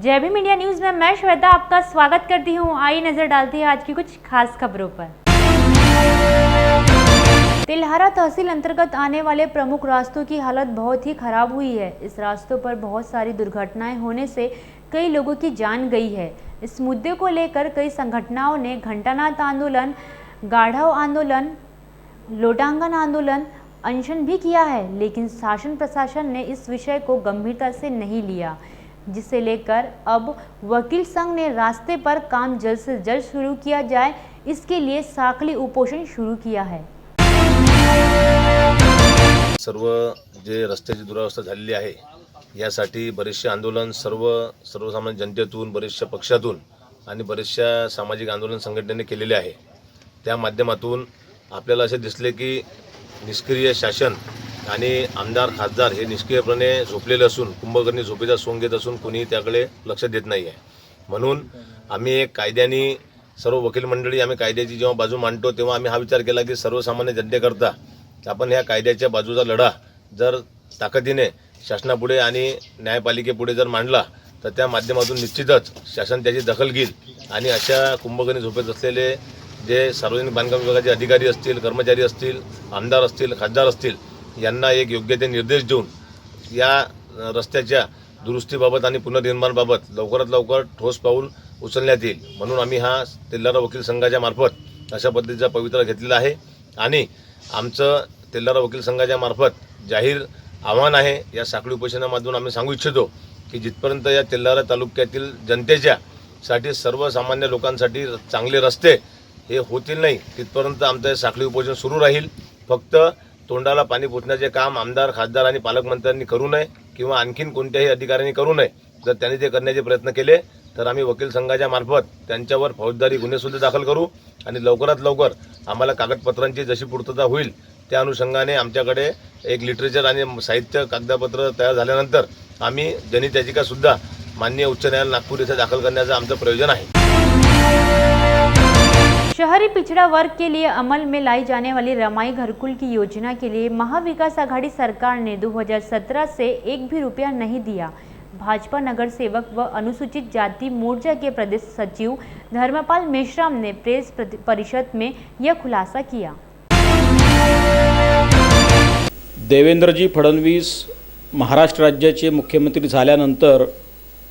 जय Bhim India news में मैं श्वेता आपका स्वागत करती हूं। आइए नजर डालते हैं आज की कुछ खास खबरों पर। तिल्हारा तहसील अंतर्गत आने वाले प्रमुख रास्तों की हालत बहुत ही खराब हुई है। इस रास्तों पर बहुत सारी दुर्घटनाएं होने से कई लोगों की जान गई है। इस मुद्दे को लेकर कई संगठनों ने घंटानाद आंदोलन, गाढ़व आंदोलन, लोटांगन आंदोलन, अनशन भी किया है, लेकिन शासन प्रशासन ने इस विषय को गंभीरता से नहीं लिया, जिसे लेकर अब वकील संघ ने रास्ते पर काम जल्द से जल्द शुरू किया जाए, इसके लिए साखळी उपोषण शुरू किया है। सर्व जे रस्त्याची दुरावस्था झालेली आहे यासाठी बरेचसे आंदोलन सर्वसामान्य जनतेतून, बरेचशा पक्षातून आणि बरेचशा सामाजिक आंदोलन संघटनेने केलेले आहे। त्या माध्यमातून आपल्याला असे दिसले की निष्क्रिय शासन आणि आमदार खासदार हे निष्क्रियपणे झोपलेले असून कुंभकर्णी झोपेचा सोंग घेत असून कोणी त्याकडे लक्ष देत नाही आहे। म्हणून आम्ही एक कायद्याने सर्व वकील मंडळी आम्ही कायद्याची जेव्हा बाजू मांडतो तेव्हा आम्ही हा विचार केला की सर्वसामान्य जनतेकरता आपण ह्या कायद्याच्या बाजूचा लढा जर ताकदीने शासनापुढे आणि न्यायपालिकेपुढे जर मांडला तर त्या माध्यमातून निश्चितच शासन त्याची दखल घेईल आणि अशा कुंभकर्णी झोपेत असलेले जे सार्वजनिक बांधकाम विभागाचे अधिकारी असतील, कर्मचारी असतील, आमदार असतील, खासदार असतील यांना एक योग्य ते निर्देश देऊन या रस्त्याच्या दुरुस्तीबाबत आणि पुनर्निर्माणाबाबत लवकरात लवकर ठोस पाऊल उचलण्यात येईल। म्हणून आम्ही हा तेल्हारा वकील संघाच्या मार्फत अशा पद्धतीचा पवित्रा घेतलेला आहे आणि आमचं तेल्हारा वकील संघाच्या मार्फत जाहीर आव्हान आहे। या साखळी उपोषणामधून आम्ही सांगू इच्छितो की जिथपर्यंत या तेल्हारा तालुक्यातील जनतेच्या साठी सर्वसामान्य लोकांसाठी चांगले रस्ते हे होतील नाही तिथपर्यंत आमचं साखळी उपोषण सुरू राहील। फक्त तोंडाला पाणी पुसण्याचे काम आमदार, खासदार आणि पालकमंत्र्यांनी करू नये किंवा आणखीन कोणत्याही अधिकाऱ्यांनी करू नये। जर त्यांनी ते करण्याचे प्रयत्न केले तर आम्ही वकील संघाच्या मार्फत त्यांच्यावर फौजदारी गुन्हे सुद्धा दाखल करू आणि लवकरात लवकर आम्हाला कागदपत्रांची जशी पूर्तता होईल त्या अनुषंगाने आमच्याकडे एक लिटरेचर आणि साहित्य कागदपत्र तयार झाल्यानंतर आम्ही जनहित याचिका सुद्धा माननीय उच्च न्यायालय नागपूर येथे दाखल करण्याचं आमचं प्रयोजन आहे। शहरी पिछड़ा वर्ग के लिए अमल में लाई जाने वाली रमाई घरकुल की योजना के लिए महाविकास आघाड़ी सरकार ने 2017 से एक भी रुपया नहीं दिया। भाजपा नगर सेवक व अनुसूचित जाति मोर्चा के प्रदेश सचिव धर्मपाल मेश्राम ने प्रेस परिषद में यह खुलासा किया। देवेंद्रजी फडणवीस महाराष्ट्र राज्याचे मुख्यमंत्री झाल्यानंतर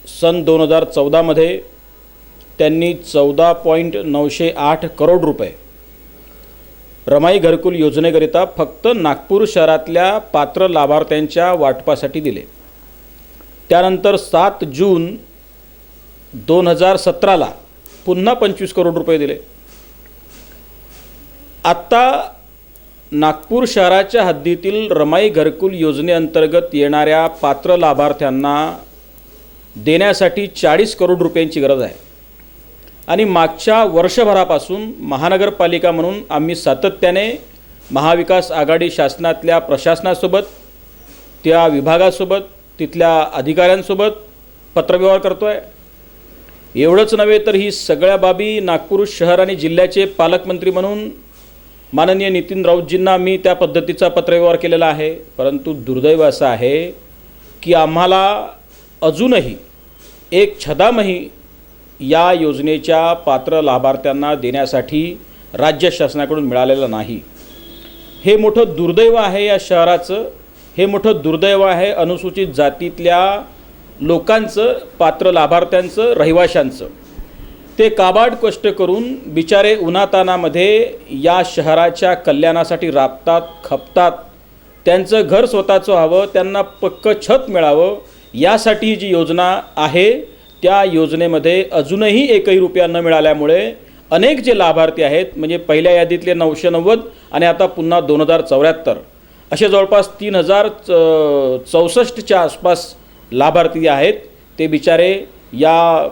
सन 2014 मध्ये त्यांनी 14.908 करोड रुपये रमाई घरकुल योजनेकरिता फक्त नागपूर शहरातल्या पात्र लाभार्थ्यांच्या वाटपासाठी दिले। त्यानंतर 7 जून 2017ला पुन्हा 25 करोड रुपये दिले। आता नागपूर शहराच्या हद्दीतील रमाई घरकुल योजनेअंतर्गत येणाऱ्या पात्र लाभार्थ्यांना देण्यासाठी 40 करोड रुपयांची गरज आहे आणि मागच्या वर्षभरापासून महानगरपालिका म्हणून आम्ही सातत्याने महाविकास आघाडी शासनातल्या प्रशासनासोबत, त्या विभागासोबत, तिथल्या अधिकाऱ्यांसोबत पत्रव्यवहार करतोय। एवढंच नव्हे तर ही सगळ्या बाबी नागपूर शहर आणि जिल्ह्याचे पालकमंत्री म्हणून माननीय नितीन राऊतजींना मी त्या पद्धतीचा पत्रव्यवहार केलेला आहे। परंतु दुर्दैव असं आहे की आम्हाला अजूनही एक छदामही या योजनेच्या पात्र लाभार्थ्यांना देण्यासाठी राज्य शासनाकडून मिळालेलं नाही। हे मोठं दुर्दैव आहे या शहराचं, हे मोठं दुर्दैव आहे अनुसूचित जातीतल्या लोकांचं, पात्र लाभार्थ्यांचं, रहिवाशांचं। ते काबाड कष्ट करून बिचारे उन्हातानामध्ये या शहराच्या कल्याणासाठी राबतात, खपतात। त्यांचं घर स्वतःचं व्हावं, त्यांना पक्कं छत मिळावं यासाठी ही जी योजना आहे त्या योजनेमध्ये अजूनही एकही रुपया न मिळाल्यामुळे अनेक जे लाभार्थी आहेत, म्हणजे पहिल्या यादीतले 990 आणि आता पुन्हा 2074 असे जवळपास 3064च्या आसपास लाभार्थी आहेत, ते बिचारे या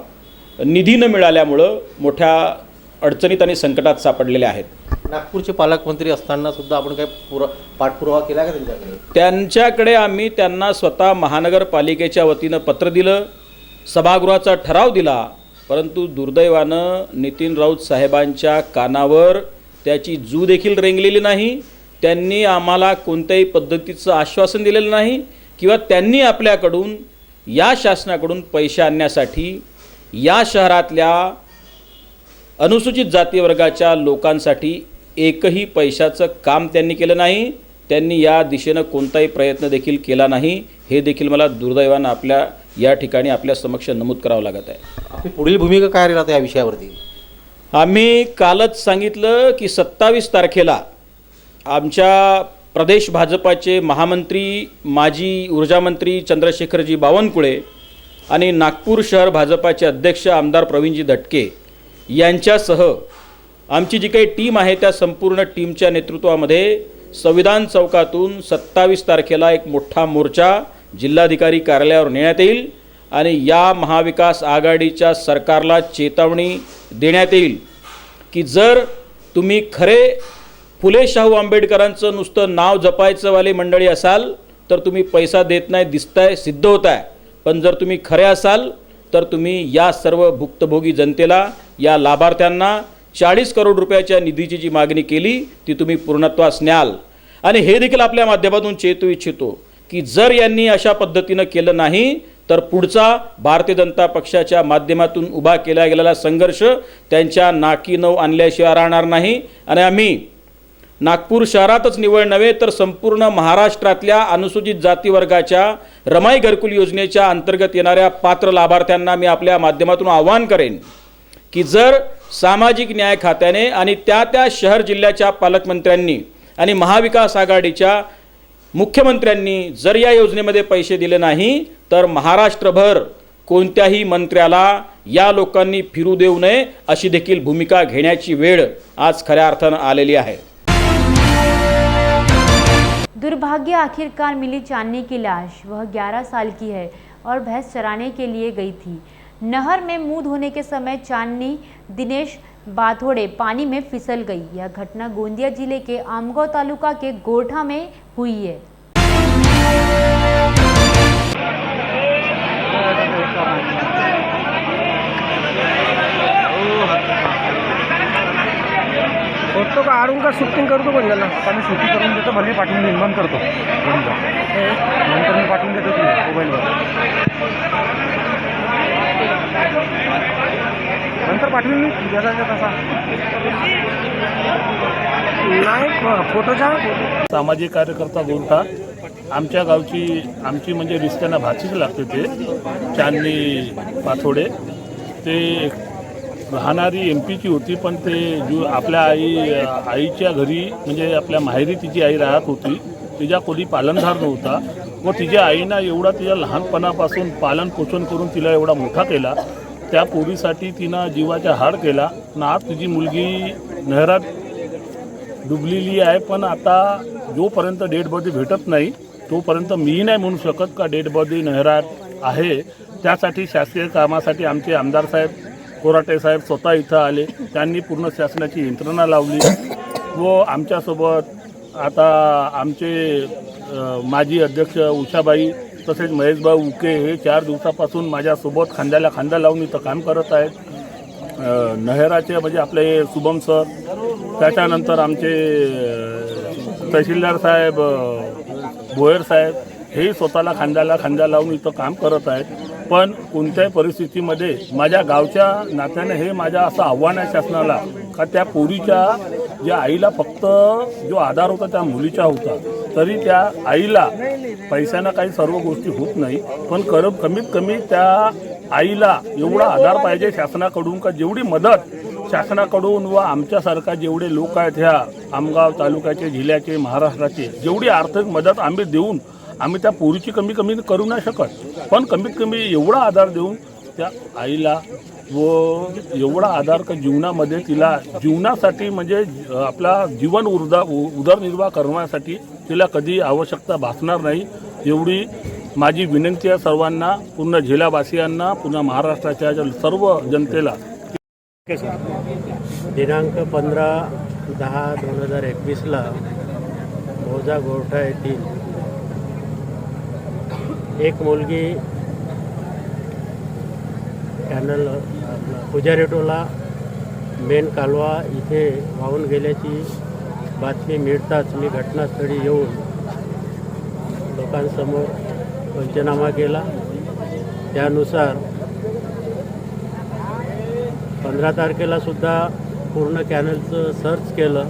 निधी न मिळाल्यामुळे मोठ्या अडचणीत आणि संकटात सापडलेले आहेत। नागपूरचे पालकमंत्री असताना सुद्धा आपण काय पाठपुरावा केला का त्यांच्याकडे? आम्ही त्यांना स्वतः महानगरपालिकेच्या वतीनं पत्र दिलं, सभागृहाचा ठराव दिला, परंतु दुर्दैवानं नितीन राऊत साहेबांच्या कानावर त्याची जू देखील रेंगलेली नाही। त्यांनी आम्हाला कोणत्याही पद्धतीचं आश्वासन दिलेलं नाही किंवा त्यांनी आपल्याकडून या शासनाकडून पैसे आणण्यासाठी या शहरातल्या अनुसूचित जाती वर्गाच्या लोकांसाठी एकही पैशाचं काम त्यांनी केलं नाही. त्यांनी या दिशेनं कोणताही प्रयत्न देखील केला नाही. हे देखील मला दुर्दैवानं आपल्या या ठिकाणी आपल्या समक्ष नमूद करावं लागत आहे. आपली पुढील भूमिका काय राहते या विषयावरती? आम्ही कालच सांगितलं की 27 तारखेला आमच्या प्रदेश भाजपाचे महामंत्री माजी ऊर्जामंत्री चंद्रशेखरजी बावनकुळे आणि नागपूर शहर भाजपाचे अध्यक्ष आमदार प्रवीणजी दटके यांच्यासह आमची जी काही टीम आहे त्या संपूर्ण टीमच्या नेतृत्वामध्ये संविधान चौकातून 27 तारखेला एक मोठा मोर्चा जिल्हाधिकारी कार्यालयावर नेण्यात येईल आणि या महाविकास आघाडीच्या सरकारला चेतावणी देण्यात येईल की जर तुम्ही खरे फुले शाहू आंबेडकरांचं नुसतं नाव जपायचं वाली मंडळी असाल तर तुम्ही पैसा देत नाही, दिसताय, सिद्ध होत आहे. पण जर तुम्ही खरे असाल तर तुम्ही या सर्व भुक्तभोगी जनतेला, या लाभार्थ्यांना 40 करोड रुपयाच्या निधीची जी मागणी केली ती तुम्ही पूर्णत्वास न्याल. आणि हे देखील आपल्या माध्यमातून चेतू इच्छितो की जर यांनी अशा पद्धतीनं केलं नाही तर पुढचा भारतीय जनता पक्षाच्या माध्यमातून उभा केला गेलेला संघर्ष त्यांच्या नाकी नऊ आणल्याशिवाय राहणार नाही. आणि आम्ही नागपूर शहरातच निवड नव्हे तर संपूर्ण महाराष्ट्रातल्या अनुसूचित जाती वर्गाच्या रमाई घरकुल योजनेच्या अंतर्गत येणाऱ्या पात्र लाभार्थ्यांना मी आपल्या माध्यमातून आवाहन करेन की जर सामाजिक न्याय खात्याने आणि त्या शहर जिल्ह्याच्या पालकमंत्र्यांनी आणि महाविकास आघाडीच्या मुख्यमंत्र्यांनी जर या योजनेमध्ये पैसे दिले नाही तर महाराष्ट्रभर कोणत्याही मंत्र्याला या लोकांनी फिरू देऊ नये अशी देखील भूमिका घेण्याची वेळ आज खऱ्या अर्थानं आलेली आहे. दुर्भाग्य, आखिरकार मिली चांदनी की लाश। वह 11 साल की है और भैंस चराने के लिए गई थी। नहर में मुंह धोने के समय चांदनी दिनेश बाथोड़े पानी में फिसल गई। यह घटना गोंदिया जिले के आमगांव तालुका के गोरठा में हुई है। फोटो का आडून का शूटिंग करतो पण याला आता मी शूटिंग करून देतो, भले पाठवून निर्माण करतो नंतर मी पाठवून देतो की मोबाईलवर नंतर पाठवून मी जसा तसा नाही फोटोचा सामाजिक कार्यकर्ता गोरठा आमच्या गावची आमची म्हणजे रिश्त्यांना भाचीच लागते ते चांदनी पाथोडे. ते राहणारी MP ची होती पण ते जो आपल्या आईच्या घरी म्हणजे आपल्या माहेरी तिची आई राहत होती. तिच्या कोणी पालनधार नव्हता व तिच्या आईनं एवढा तिच्या लहानपणापासून पालन पोषण करून तिला एवढा मोठा केला. त्या पोरीसाठी तिनं जीवाचा हाड केला आणि आज तिची मुलगी नहरात डुबलेली आहे. पण आता जोपर्यंत डेड बॉडी भेटत नाही तोपर्यंत मी नाही म्हणू शकत का डेड बॉडी नहरात आहे. त्यासाठी शासकीय कामासाठी आमचे आमदार साहेब कोराटे साहेब स्वतः इथं आले. त्यांनी पूर्ण शासनाची यंत्रणा लावली व आमच्यासोबत आता आमचे माजी अध्यक्ष उषाबाई तसेच महेशभाऊ उके हे 4 दिवसापासून माझ्यासोबत खांद्याला खांदा लावून इथं काम करत आहेत. नहराचे म्हणजे आपले शुभम सर, त्याच्यानंतर आमचे तहसीलदार साहेब भोयर साहेब हे स्वतःला खांद्याला खांदा लावून इथं काम करत आहेत. पण कोणत्याही परिस्थितीमध्ये माझ्या गावच्या नात्याने हे माझ्या असं आव्हान आहे शासनाला का त्या पोरीच्या ज्या आईला फक्त जो आधार होता त्या मुलीचा होता, तरी त्या आईला पैशानं काही सर्व गोष्टी होत नाही. पण कमीत कमी त्या आईला एवढा आधार पाहिजे शासनाकडून का जेवढी मदत शासनाकडून व आमच्यासारखा जेवढे लोक आहेत ह्या आमगाव तालुक्याचे, जिल्ह्याचे, महाराष्ट्राचे जेवढी आर्थिक मदत आम्ही देऊन आम्ही त्या पोरीची कमी करू नाही शकत. पण कमीत कमी एवढा आधार देऊन त्या आईला व एवढा आधार का जीवनामध्ये तिला जीवनासाठी म्हणजे आपला जीवन उदरनिर्वाह करण्यासाठी तिला कधी आवश्यकता भासणार नाही एवढी माझी विनंती आहे सर्वांना, पूर्ण जिल्हावासियांना, पुन्हा महाराष्ट्राच्या सर्व जनतेला. दिनांक 15/10/2021 मौजा गोरठा येथील एक मुलगी कॅनल पुजारेटोला मेन कालवा इथे वाहून गेल्याची बातमी मिळताच मी घटनास्थळी येऊन लोकांसमोर पंचनामा केला. त्यानुसार 15 तारखेला सुद्धा पूर्ण कॅनलचं सर्च केलं,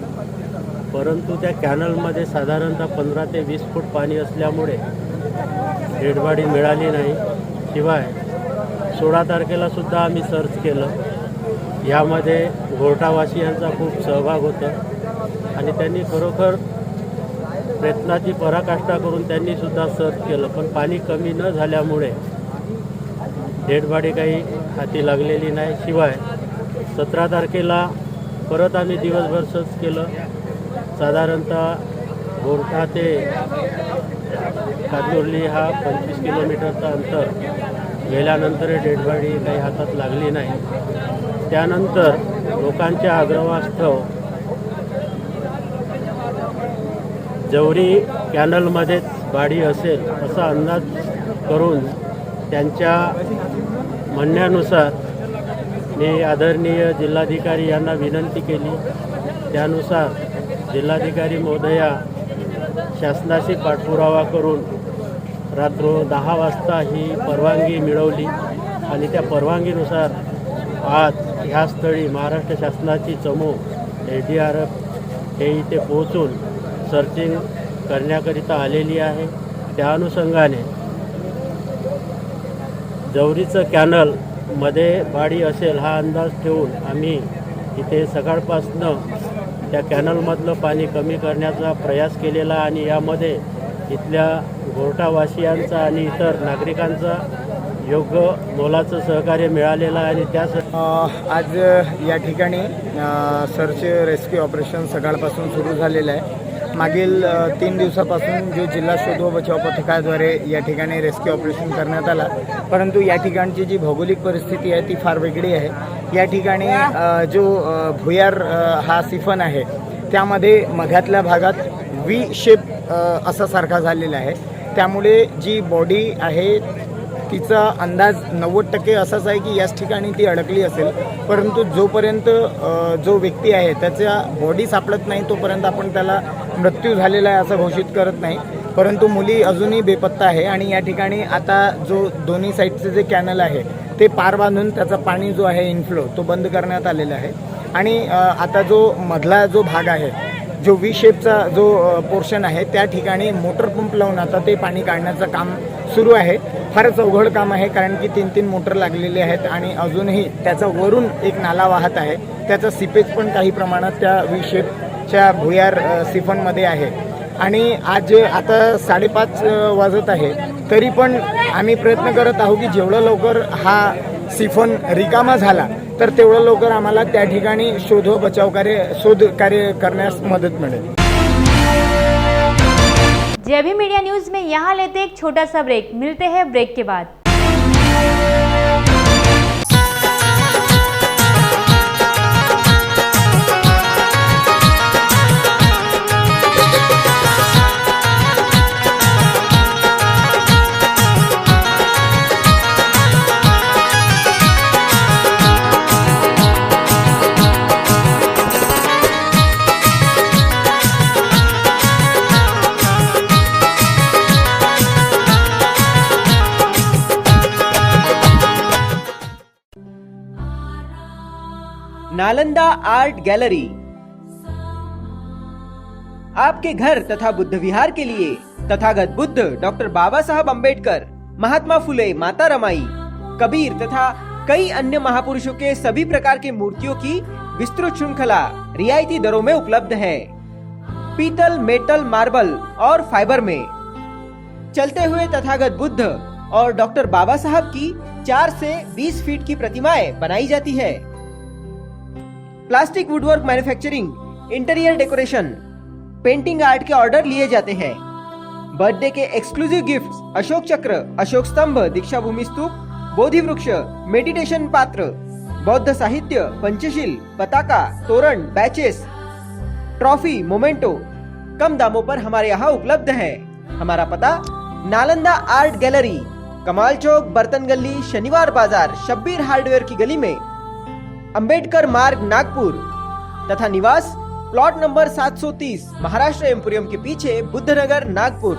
परंतु त्या कॅनलमध्ये साधारणतः 15 ते 20 फूट पाणी असल्यामुळे डेडबॉडी मिळाली नाही. शिवाय 16 तारखेला सुद्धा आम्ही सर्च केलं. यामध्ये घोरटावासियांचा खूप सहभाग होता आणि त्यांनी खरोखर प्रयत्नाची पराकाष्ठा करून त्यांनी सुद्धा सर्च केलं, पण पाणी कमी न झाल्यामुळे डेडबॉडी काही हाती लागलेली नाही. शिवाय 17 तारखेला परत आम्ही दिवसभर सर्च केलं. साधारणतः घोरटा ते कातुर्ली हा 25 किलोमीटरचा अंतर गेल्यानंतर डेडबॉडी काही हातात लागली नाही. त्यानंतर लोकांच्या आग्रहास्तव जवरी कॅनलमध्येच बाडी असेल असा अंदाज करून त्यांच्या म्हणण्यानुसार मी आदरणीय जिल्हाधिकारी यांना विनंती केली. त्यानुसार जिल्हाधिकारी महोदया शासनाशी पाठपुरावा करून रात्र 10 वाजता ही परवानगी मिळवली आणि त्या परवानगीनुसार आज ह्या स्थळी महाराष्ट्र शासनाची चमू SDRF हे इथे पोहोचून सर्चिंग करण्याकरिता आलेली आहे. त्या अनुषंगाने जवरीचं कॅनलमध्ये बाडी असेल हा अंदाज ठेवून आम्ही इथे सकाळपासनं त्या कॅनलमधलं पाणी कमी करण्याचा प्रयास केलेला आणि यामध्ये इथल्या घोरटावासियांचा आणि इतर नागरिकांचा योग्य मोलाचं सहकार्य मिळालेलं आहे. आणि त्यासाठी आज या ठिकाणी सर्च रेस्क्यू ऑपरेशन सकाळपासून सुरू झालेलं आहे. मागील 3 दिवसापासून जो जिल्हा शोध व बचाव पथकाद्वारे या ठिकाणी रेस्क्यू ऑपरेशन करण्यात आला, परंतु या ठिकाणची जी भौगोलिक परिस्थिती आहे ती फार वेगळी आहे. या ठिकाणी जो भुयार हा सिफन आहे त्यामध्ये मध्यातल्या भागात V शेप असा सारखा झालेला आहे. त्यामुळे जी बॉडी आहे तिचा अंदाज 90% असाच आहे की याच ठिकाणी ती अडकली असेल, परंतु जोपर्यंत जो व्यक्ती आहे त्याच्या बॉडी सापडत नाही तोपर्यंत आपण त्याला मृत्यू झालेला आहे असं घोषित करत नाही. परंतु मुली अजूनही बेपत्ता आहे आणि या ठिकाणी आता जो दोन्ही साईडचे जे कॅनल आहे ते पार बांधून त्याचा पाणी जो आहे इनफ्लो तो बंद करण्यात आलेला आहे. आणि आता जो मधला जो भाग आहे जो V शेपचा जो पोर्शन आहे त्या ठिकाणी मोटर पंप लावून आता ते पाणी काढण्याचं काम सुरू आहे. फारच अवघड काम आहे कारण की 3 मोटर लागलेले आहेत आणि अजूनही त्याचा वरून एक नाला वाहत आहे. त्याचा सिपेज पण काही प्रमाणात त्या V शेपच्या भुयार सिफनमध्ये आहे. आणि आज आता 5:30 वाजत आहे तरी पण आम्ही प्रयत्न करत आहोत की जेवढं लवकर हा सिफन रिकामा झाला तर तेवढं लवकर आम्हाला त्या ठिकाणी शोध कार्य करण्यास मदत मिळेल. JB मीडिया न्यूज में यहाँ लेते एक छोटा सा ब्रेक, मिलते हैं ब्रेक के बाद। नालंदा आर्ट गैलरी आपके घर तथा बुद्ध विहार के लिए तथागत बुद्ध, डॉक्टर बाबा साहब अम्बेडकर, महात्मा फुले, माता रमाई, कबीर तथा कई अन्य महापुरुषों के सभी प्रकार के मूर्तियों की विस्तृत श्रृंखला रियायती दरों में उपलब्ध है। पीतल, मेटल, मार्बल और फाइबर में चलते हुए तथागत बुद्ध और डॉक्टर बाबा साहब की 4 से 20 फीट की प्रतिमाएं बनाई जाती है। Plastic woodwork manufacturing, interior decoration, painting art के ऑर्डर लिए जाते हैं। बर्थडे के एक्सक्लूसिव गिफ्ट्स, अशोक चक्र, अशोक स्तंभ, दीक्षा भूमि स्तूप, बोधि वृक्ष, मेडिटेशन पात्र, बौद्ध साहित्य, पंचशील, पताका, तोरण, बैचेस, ट्रॉफी, मोमेंटो कम दामों पर हमारे यहाँ उपलब्ध है। हमारा पता नालंदा आर्ट गैलरी, कमाल चौक, बर्तन गली, शनिवार बाजार, शब्बीर हार्डवेयर की गली में, अंबेडकर मार्ग, नागपुर तथा निवास प्लॉट नंबर 730, महाराष्ट्र एम्पोरियम के पीछे, बुद्धनगर, नागपुर।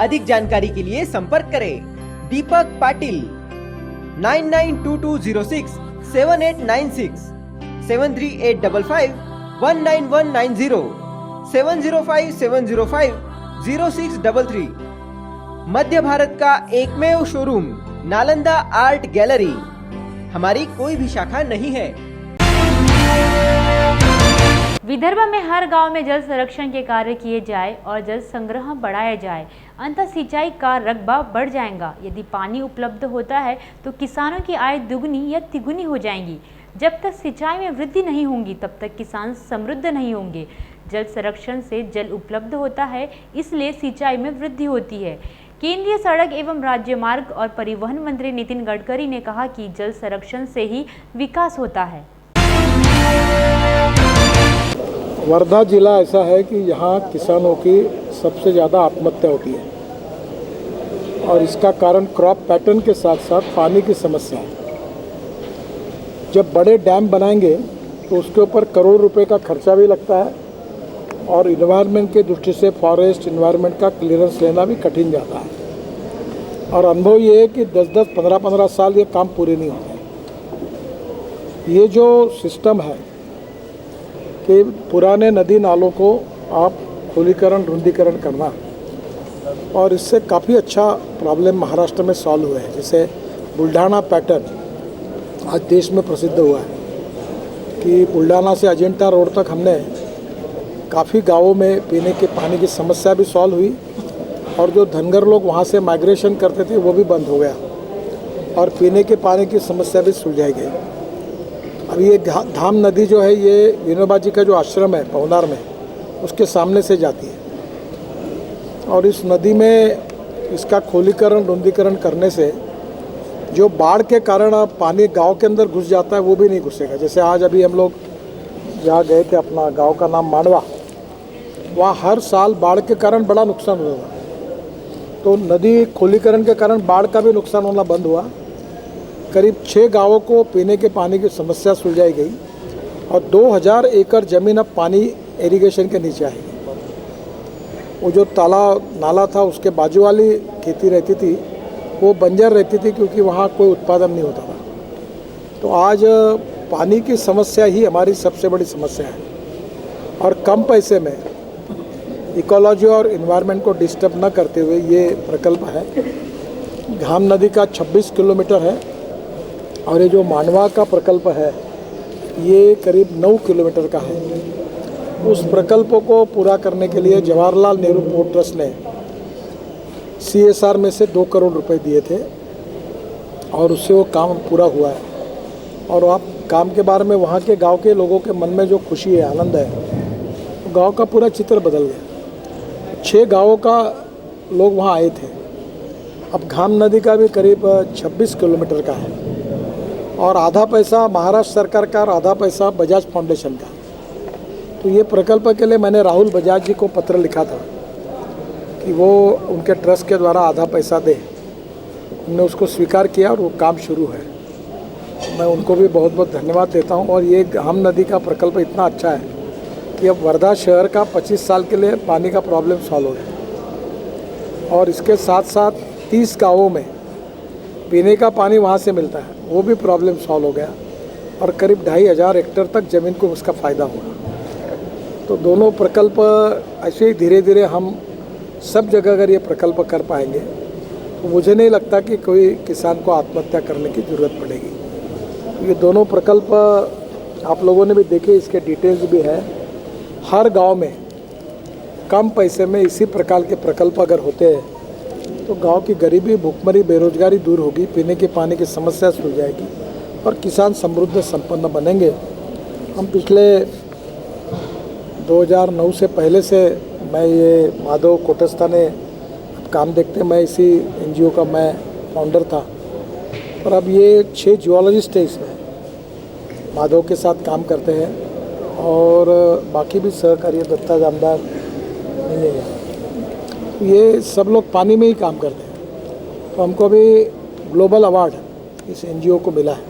अधिक जानकारी के लिए संपर्क करें दीपक पाटिल 9922067896 73855 199190 705 मध्य भारत का एकमेव शोरूम नालंदा आर्ट गैलरी, हमारी कोई भी शाखा नहीं है। विदर्भ में हर गांव में जल संरक्षण के कार्य किए जाए और जल संग्रह बढ़ाया जाए, अंततः सिंचाई का रकबा बढ़ जाएगा। यदि पानी उपलब्ध होता है तो किसानों की आय दुगनी या तिगुनी हो जाएगी। जब तक सिंचाई में वृद्धि नहीं होगी तब तक किसान समृद्ध नहीं होंगे। जल संरक्षण से जल उपलब्ध होता है, इसलिए सिंचाई में वृद्धि होती है। केंद्रीय सड़क एवं राज्य मार्ग और परिवहन मंत्री नितिन गडकरी ने कहा कि जल संरक्षण से ही विकास होता है। वर्धा जिला ऐसा है कि यहाँ किसानों की सबसे ज़्यादा आत्महत्या होती है और इसका कारण क्रॉप पैटर्न के साथ साथ पानी की समस्या है। जब बड़े डैम बनाएंगे तो उसके ऊपर करोड़ रुपए का खर्चा भी लगता है और इन्वायरमेंट के दृष्टि से फॉरेस्ट इन्वायरमेंट का क्लियरेंस लेना भी कठिन जाता है। और अनुभव ये है कि 10-10, 15-15 साल ये काम पूरे नहीं होते। ये जो सिस्टम है कि पुराने नदी नालों को आप खोलीकरण रुंदीकरण करना, और इससे काफ़ी अच्छा प्रॉब्लम महाराष्ट्र में सॉल्व हुआ है। जैसे बुल्ढाना पैटर्न आज देश में प्रसिद्ध हुआ है कि बुल्ढाना से अजंता रोड तक हमने काफ़ी गांवों में पीने के पानी की समस्या भी सॉल्व हुई और जो धनगर लोग वहाँ से माइग्रेशन करते थे वो भी बंद हो गया और पीने के पानी की समस्या भी सुलझाई गई। अब ये धाम नदी जो है ये विनोबा जी का जो आश्रम है पवनार में, उसके सामने से जाती है और इस नदी में इसका खोलीकरण रुंदीकरण करने से जो बाढ़ के कारण पानी गांव के अंदर घुस जाता है वो भी नहीं घुसेगा। जैसे आज अभी हम लोग जहाँ गए थे, अपना गांव का नाम मांडवा, वहाँ हर साल बाढ़ के कारण बड़ा नुकसान हुआ। तो नदी खोलीकरण के कारण बाढ़ का भी नुकसान होना बंद हुआ। करीब 6 गांवों को पीने के पानी की समस्या सुलझाई गई और 2000 एकड़ ज़मीन अब पानी इरिगेशन के नीचे आएगी। वो जो तालाब नाला था उसके बाजू वाली खेती रहती थी वो बंजर रहती थी क्योंकि वहाँ कोई उत्पादन नहीं होता था। तो आज पानी की समस्या ही हमारी सबसे बड़ी समस्या है और कम पैसे में इकोलॉजी और इन्वायरमेंट को डिस्टर्ब न करते हुए ये प्रकल्प है। घाम नदी का 26 किलोमीटर है और ये जो मांडवा का प्रकल्प है ये करीब 9 किलोमीटर का है। उस प्रकल्पों को पूरा करने के लिए जवाहरलाल नेहरू पोर्ट ट्रस्ट ने CSR में से 2 करोड़ रुपए दिए थे और उससे वो काम पूरा हुआ है। और आप काम के बारे में वहाँ के गांव के लोगों के मन में जो खुशी है, आनंद है, तो गांव का पूरा चित्र बदल गया। 6 गांवों का लोग वहाँ आए थे। अब घाम नदी का भी करीब 26 किलोमीटर का है और आधा पैसा महाराष्ट्र सरकार का और आधा पैसा बजाज फाउंडेशन का। तो ये प्रकल्प के लिए मैंने राहुल बजाज जी को पत्र लिखा था कि वो उनके ट्रस्ट के द्वारा आधा पैसा दे। उन्होंने उसको स्वीकार किया और वो काम शुरू है। मैं उनको भी बहुत बहुत धन्यवाद देता हूँ। और ये घाम नदी का प्रकल्प इतना अच्छा है कि अब वर्धा शहर का 25 साल के लिए पानी का प्रॉब्लम सॉल्व हो गया और इसके साथ साथ 30 गाँवों में पीने का पानी वहाँ से मिलता है, वो भी प्रॉब्लम सॉल्व हो गया और करीब 2500 हेक्टेयर तक ज़मीन को उसका फ़ायदा होगा। तो दोनों प्रकल्प ऐसे ही धीरे धीरे हम सब जगह अगर ये प्रकल्प कर पाएंगे तो मुझे नहीं लगता कि कोई किसान को आत्महत्या करने की ज़रूरत पड़ेगी। ये दोनों प्रकल्प आप लोगों ने भी देखे, इसके डिटेल्स भी है। हर गांव में कम पैसे में इसी प्रकार के प्रकल्प अगर होते हैं तो गांव की गरीबी, भूखमरी, बेरोजगारी दूर होगी, पीने के पानी की समस्या सुलझाएगी और किसान समृद्ध संपन्न बनेंगे। हम पिछले 2009 से पहले से मैं ये माधव कोटस्था ने काम देखते, मैं इसी NGO का मैं फाउंडर था और अब ये 6 जियोलॉजिस्ट है इसमें, माधव के साथ काम करते हैं और बाकी भी सहकारी दत्ता जामदार नहीं है। ये सब लोग पानी में ही काम करते हैं। तो हमको भी ग्लोबल अवार्ड इस NGO को मिला है।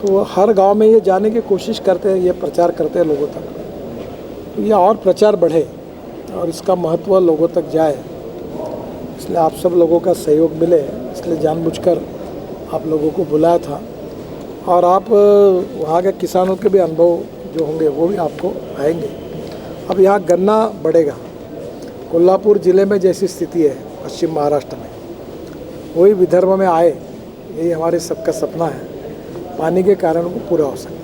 तो हर गांव में ये जाने की कोशिश करते हैं, ये प्रचार करते हैं लोगों तक। तो ये और प्रचार बढ़े और इसका महत्व लोगों तक जाए, इसलिए आप सब लोगों का सहयोग मिले, इसलिए जानबूझकर आप लोगों को बुलाया था। और आप वहाँ के किसानों के भी अनुभव जो होंगे वो भी आपको आएंगे। अब यहाँ गन्ना बढ़ेगा। कोल्हापुर ज़िले में जैसी स्थिति है पश्चिम महाराष्ट्र में, वही विदर्भ में आए, यही हमारे सबका सपना है। पाणी के कारण वो पूरा हो सकता है।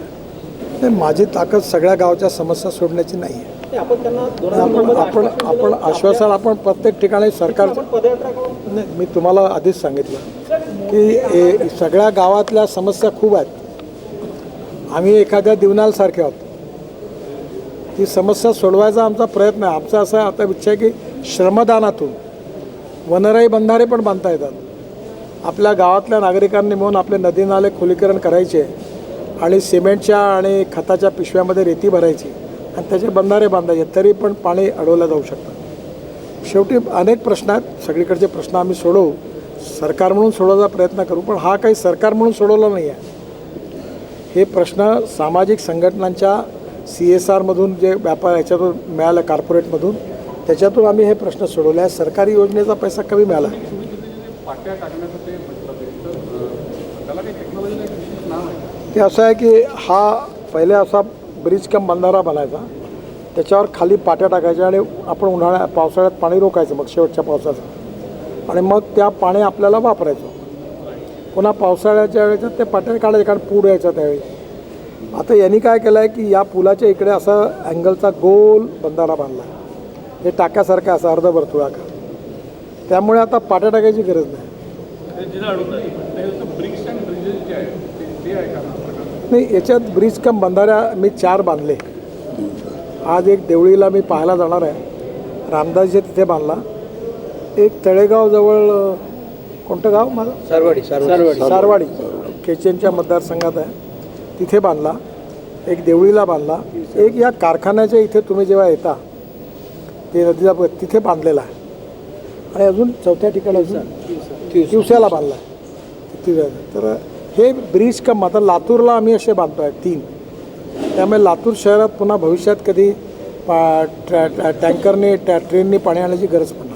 नाही, माझी ताकद सगळ्या गावच्या समस्या सोडण्याची नाही आहे। आपण आश्वासन आपण प्रत्येक ठिकाणी सरकार नाही, मी तुम्हाला आधीच सांगितलं की सगळ्या गावातल्या समस्या खूप आहेत। आम्ही एखाद्या दिवनालसारखे आहोत, ती समस्या सोडवायचा आमचा प्रयत्न आहे। आमचा असा आता इच्छा आहे की श्रमदानातून वनराई बंधारे पण बांधता येतात। आपल्या गावातल्या नागरिकांनी मिळून आपले नदी नाले खोलीकरण करायचे आणि सिमेंटच्या आणि खताच्या पिशव्यामध्ये रेती भरायची आणि त्याचे बंधारे बांधायचे, तरी पण पाणी अडवलं जाऊ शकतं। शेवटी अनेक प्रश्न आहेत, सगळीकडचे प्रश्न आम्ही सोडवू, सरकार म्हणून सोडवण्याचा प्रयत्न करू, पण हा काही सरकार म्हणून सोडवला नाही आहे। हे प्रश्न सामाजिक संघटनांच्या CSRमधून जे व्यापार याच्यातून मिळालं, कॉर्पोरेटमधून, त्याच्यातून आम्ही हे प्रश्न सोडवले आहे। सरकारी योजनेचा पैसा कमी मिळाला। ते असं आहे की हा पहिले असा ब्रिज कम बंधारा बनायचा, त्याच्यावर खाली पाट्या टाकायच्या आणि आपण पावसाळ्यात पाणी रोखायचं, मग शेवटच्या पावसाचं, आणि मग त्या पाणी आपल्याला वापरायचं। पुन्हा पावसाळ्याच्या वेळेस ते पाट्या काढायचे, कारण पूर यायचा त्यावेळी। आता यांनी काय केलं आहे की या पुलाच्या इकडे असा अँगलचा गोल बंधारा बांधला आहे, हे टाक्यासारखा असा अर्धवर्तुळाकार, त्यामुळे आता पाट्या टाकायची गरज नाही। नाही, याच्यात ब्रिज कम बंधाऱ्या मी 4 बांधले। आज एक देवळीला मी पाहायला जाणार आहे, रामदासजी तिथे बांधला। एक तळेगावजवळ, कोणतं गाव माझं? सारवाडी केचनच्या मतदारसंघात आहे, तिथे बांधला। एक देवळीला बांधला, एक या कारखान्याच्या इथे तुम्ही जेव्हा येता ते नदीला तिथे बांधलेला आहे, आणि अजून 4थ्या ठिकाणी दिवसाला बांधला आहे। तर हे ब्रिज कम, आता लातूरला आम्ही असे बांधतो आहे 3, त्यामुळे लातूर शहरात पुन्हा भविष्यात कधी टँकरने ट्रेनने पाणी आणायची गरज पडणार।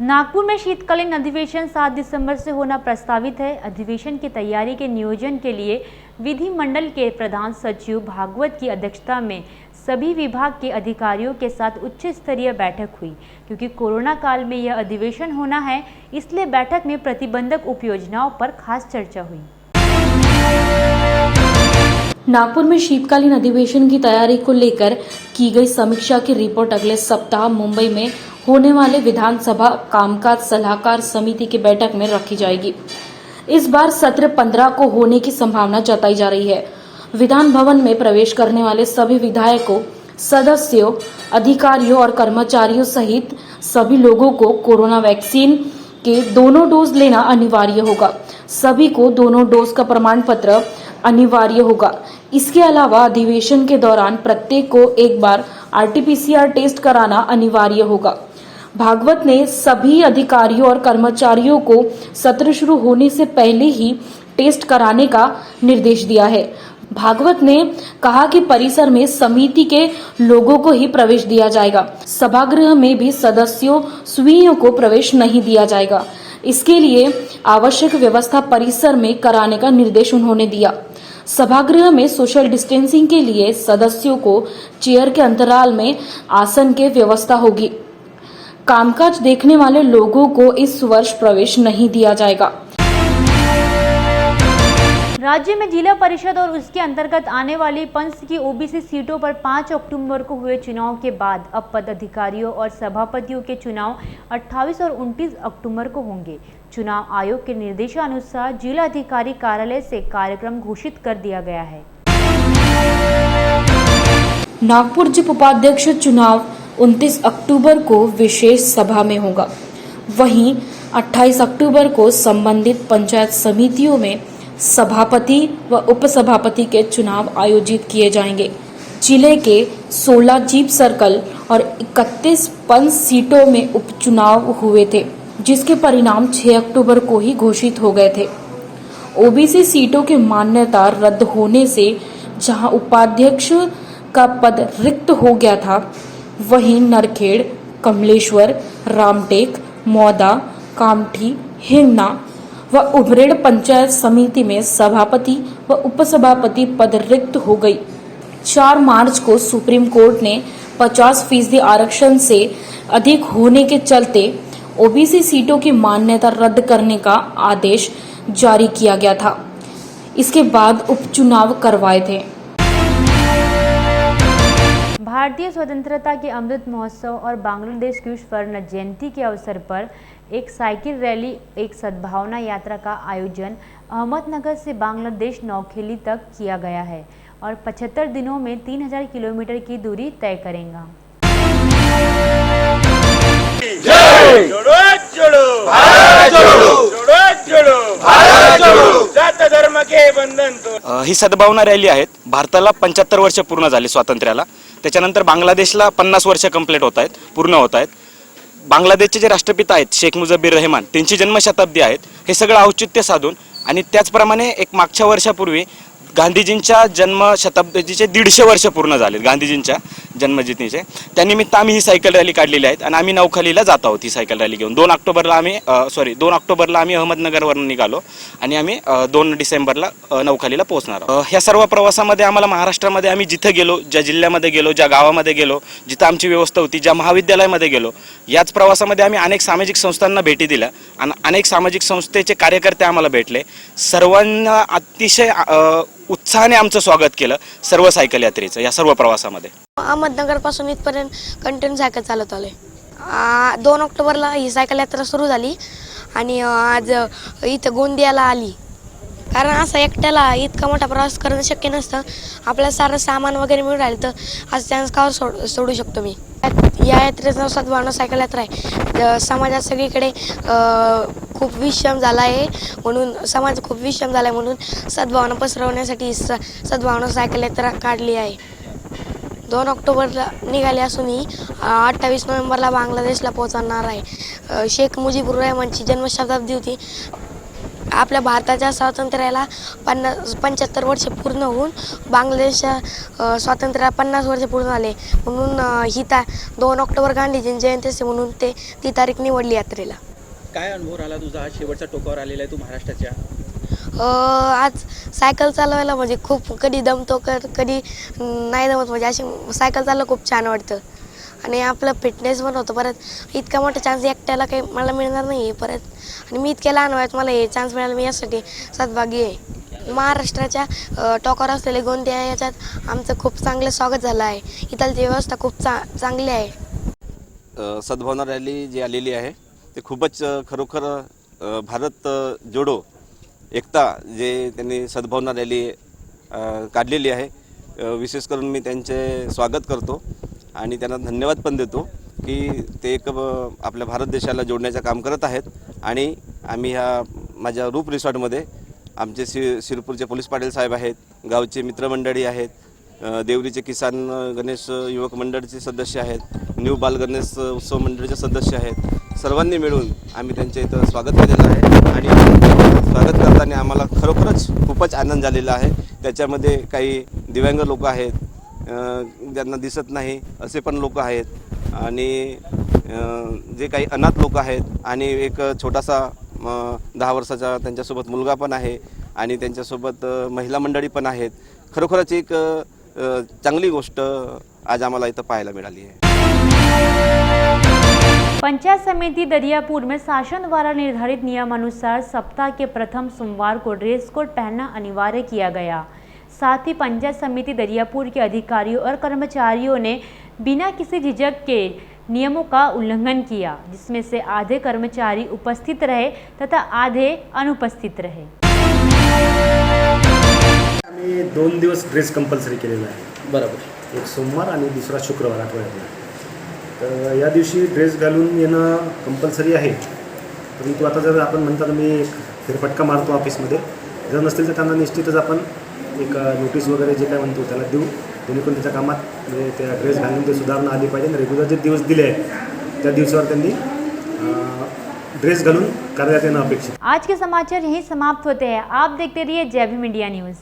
नागपुर में शीतकालीन अधिवेशन 7 दिसंबर से होना प्रस्तावित है। अधिवेशन की तैयारी के नियोजन के लिए विधिमंडल के प्रधान सचिव भागवत की अध्यक्षता में सभी विभाग के अधिकारियों के साथ उच्च स्तरीय बैठक हुई। क्योंकि कोरोना काल में यह अधिवेशन होना है, इसलिए बैठक में प्रतिबंधक उपयोजनाओं पर खास चर्चा हुई। नागपुर में शीतकालीन अधिवेशन की तैयारी को लेकर की गई समीक्षा की रिपोर्ट अगले सप्ताह मुंबई में होने वाले विधानसभा कामकाज सलाहकार समिति की बैठक में रखी जाएगी। इस बार सत्र 15 को होने की संभावना जताई जा रही है। विधान भवन में प्रवेश करने वाले सभी विधायकों, सदस्यों, अधिकारियों और कर्मचारियों सहित सभी लोगों को कोरोना वैक्सीन के दोनों डोज लेना अनिवार्य होगा। सभी को दोनों डोज का प्रमाण पत्र अनिवार्य होगा। इसके अलावा अधिवेशन के दौरान प्रत्येक को एक बार RT-PCR टेस्ट कराना अनिवार्य होगा। भागवत ने सभी अधिकारियों और कर्मचारियों को सत्र शुरू होने से पहले ही टेस्ट कराने का निर्देश दिया है। भागवत ने कहा कि परिसर में समिति के लोगों को ही प्रवेश दिया जाएगा। सभागृह में भी सदस्यों स्वयं को प्रवेश नहीं दिया जाएगा। इसके लिए आवश्यक व्यवस्था परिसर में कराने का निर्देश उन्होंने दिया। सभागृह में सोशल डिस्टेंसिंग के लिए सदस्यों को चेयर के अंतराल में आसन के व्यवस्था होगी। कामकाज देखने वाले लोगों को इस वर्ष प्रवेश नहीं दिया जाएगा। राज्य में जिला परिषद और उसके अंतर्गत आने वाली पंच की OBC सीटों पर 5 अक्टूबर को हुए चुनाव के बाद अब पदाधिकारियों और सभापतियों के चुनाव 28 और 29 अक्टूबर को होंगे। चुनाव आयोग के निर्देशानुसार जिला अधिकारी कार्यालय से कार्यक्रम घोषित कर दिया गया है। नागपुर जिप उपाध्यक्ष चुनाव 29 अक्टूबर को विशेष सभा में होगा। वहीं 28 अक्टूबर को संबंधित पंचायत समितियों में सभापति व उपसभापति के चुनाव आयोजित किए जाएंगे। जिले के 16 जीप सर्कल और 31 पंच सीटों में उपचुनाव हुए थे, जिसके परिणाम 6 अक्टूबर को ही घोषित हो गए थे। OBC सीटों की मान्यता रद्द होने से जहां उपाध्यक्ष का पद रिक्त हो गया था, वहीं नरखेड़, कमलेश्वर, रामटेक, मौदा, कामठी, हिंगना व उभरेड़ पंचायत समिति में सभापति व उपसभापति पद रिक्त हो गई। 4 मार्च को सुप्रीम कोर्ट ने 50% आरक्षण से अधिक होने के चलते ओबीसी सीटों की मान्यता रद्द करने का आदेश जारी किया गया था। इसके बाद उपचुनाव करवाए थे। भारतीय स्वतंत्रता के अमृत महोत्सव और बांग्लादेश की स्वर्ण जयंती के अवसर पर एक साइकिल रैली, एक सद्भावना यात्रा का आयोजन अहमदनगर से बांग्लादेश नौखेली तक किया गया है और 75 दिनों में 3000 किलोमीटर की दूरी तय करेगा। ही सद्भावना रॅली आहेत। भारताला 75 वर्ष पूर्ण झाली स्वातंत्र्याला, त्याच्यानंतर बांगलादेशला 50 वर्ष कंप्लीट होत आहेत, पूर्ण होत आहेत। बांगलादेशचे जे राष्ट्रपिता आहेत शेख मुझब्बिर रहमान, त्यांची जन्मशताब्दी आहेत। हे सगळं औचित्य साधून आणि त्याचप्रमाणे एक मागच्या वर्षापूर्वी गांधीजींच्या जन्मशताब्दीचे 150 वर्ष पूर्ण झाले गांधीजींच्या जन्मजयंतीचे। त्यानिमित्त आम्ही ही सायकल रॅली काढलेली आहे आणि आम्ही नौखालीला जात आहोत ही सायकल रॅली घेऊन। 2 ऑक्टोबरला आम्ही अहमदनगरवरून निघालो आणि आम्ही 2 डिसेंबरला नौखालीला पोहोचणार आहोत। ह्या सर्व प्रवासामध्ये आम्हाला महाराष्ट्रामध्ये आम्ही जिथे गेलो, ज्या जिल्ह्यामध्ये गेलो, ज्या गावामध्ये गेलो, जिथं आमची व्यवस्था होती, ज्या महाविद्यालयामध्ये गेलो, याच प्रवासामध्ये आम्ही अनेक सामाजिक संस्थांना भेटी दिल्या आणि अनेक सामाजिक संस्थेचे कार्यकर्ते आम्हाला भेटले। सर्वांना अतिशय उत्साहाने आमचं स्वागत केलं सर्व सायकल यात्रेचं या सर्व प्रवासामध्ये। अहमदनगर पासून इथपर्यंत कंटिन्यू सायकल चालवत आलोय। 2 ऑक्टोबरला ही सायकल यात्रा सुरू झाली आणि आज इथं गोंदियाला आली। कारण असं एकट्याला इतका मोठा प्रवास करणं शक्य नसतं। आपल्याला सारं सामान वगैरे मिळून राहिलं तर आज चान्स का सोडू शकतो मी। या यात्रेचा सद्भावना सायकल यात्रा आहे। समाजात सगळीकडे खूप विषम झाला आहे म्हणून म्हणून सद्भावना पसरवण्यासाठी सद्भावना सायकल यात्रा काढली आहे। 2 ऑक्टोबरला निघाली असूनही 28 नोव्हेंबरला बांगलादेशला पोहोचणार आहे। शेख मुजीबुर रहमानची जन्मशताब्दी होती। आपल्या भारताच्या स्वातंत्र्याला 75 वर्ष पूर्ण होऊन बांगलादेशच्या स्वातंत्र्याला 50 वर्ष पूर्ण झाले म्हणून ही 2 ऑक्टोबर गांधीजींची जयंती असते म्हणून ती तारीख निवडली यात्रेला। काय अनुभव आला तुझा? आज शेवटच्या टोकावर आलेला आहे तू महाराष्ट्राच्या। आज सायकल चालवायला म्हणजे खूप कधी दमतो कधी नाही दमत, म्हणजे अशी सायकल चालवायला खूप छान वाटतं आणि आपलं फिटनेस पण होतं। परत इतका मोठा चान्स एकट्याला काही मला मिळणार नाही आहे परत, आणि मी इतक्या लहान वयात मला हे चान्स मिळाला, मी यासाठी सद्भागी आहे। महाराष्ट्राच्या टोकावर असलेले गोंदिया याच्यात आमचं खूप चांगलं स्वागत झालं आहे। इथलची व्यवस्था खूप चांगली आहे। सद्भावना रॅली जी आलेली आहे ते खूपच खरोखर भारत जोडो एकता जे त्यांनी सद्भावना रॅली काढलेली आहे, विशेष करून मी त्यांचे स्वागत करतो आणि त्यांना धन्यवाद पण देतो की ते एक आपल्या भारत देशाला जोडण्याचं काम करत आहेत। आणि आम्ही ह्या माझ्या रूप रिसॉर्टमध्ये आमचे शिरपूरचे पोलीस पाटील साहेब आहेत, गावचे मित्रमंडळी आहेत, देवरीचे किसान गणेश युवक मंडळाचे सदस्य आहेत, न्यू बाल गणेश उत्सव मंडळाचे सदस्य आहेत, सर्वांनी मिळून आम्ही त्यांच्या इथं स्वागत केलेलं आहे आणि स्वागत करताना आम्हाला खरोखरच खूपच आनंद झालेला आहे। त्याच्यामध्ये काही दिव्यांग लोक आहेत, ज्यांना दिसत नाही असे पण लोक आहेत आणि जे काही अनाथ लोक आहेत आणि एक छोटासा 10 वर्षाचा त्यांच्यासोबत मुलगा पण आहे आणि त्यांच्यासोबत महिला मंडळी पण आहेत। खरोखरच एक चांगली गोष्ट आज आम्हाला इथं पाहायला मिळाली आहे। पंचायत समिति दरियापुर में शासन द्वारा निर्धारित नियमानुसार सप्ताह के प्रथम सोमवार को ड्रेस कोड पहनना अनिवार्य किया गया। साथ ही पंचायत समिति दरियापुर के अधिकारियों और कर्मचारियों ने बिना किसी झिझक के नियमों का उल्लंघन किया, जिसमें से आधे कर्मचारी उपस्थित रहे तथा आधे अनुपस्थित रहे। आम्ही 2 दिवस ड्रेस कंपल्सरी केलेला आहे, बरोबर, एक सोमवार आणि दुसरा शुक्रवार आठवड्यातला। तर या दिवशी ड्रेस घालून येणं कंपल्सरी आहे, परंतु आता जर आपण म्हणता तर मी फेरफटका मारतो ऑफिसमध्ये, जर नसतील तर त्यांना निश्चितच आपण एक नोटीस वगैरे जे काय म्हणतो त्याला देऊ, जेणेकरून त्याच्या कामात म्हणजे त्या ड्रेस घालून ते सुधारणा आली पाहिजे। रेग्युलर जे दिवस दिले आहेत त्या दिवसावर त्यांनी ड्रेस घालून कार्यालयात येणं अपेक्षित। आज के समाचार यहीं समाप्त होते हैं। आप देखते रहिए जय भीम इंडिया न्यूज़।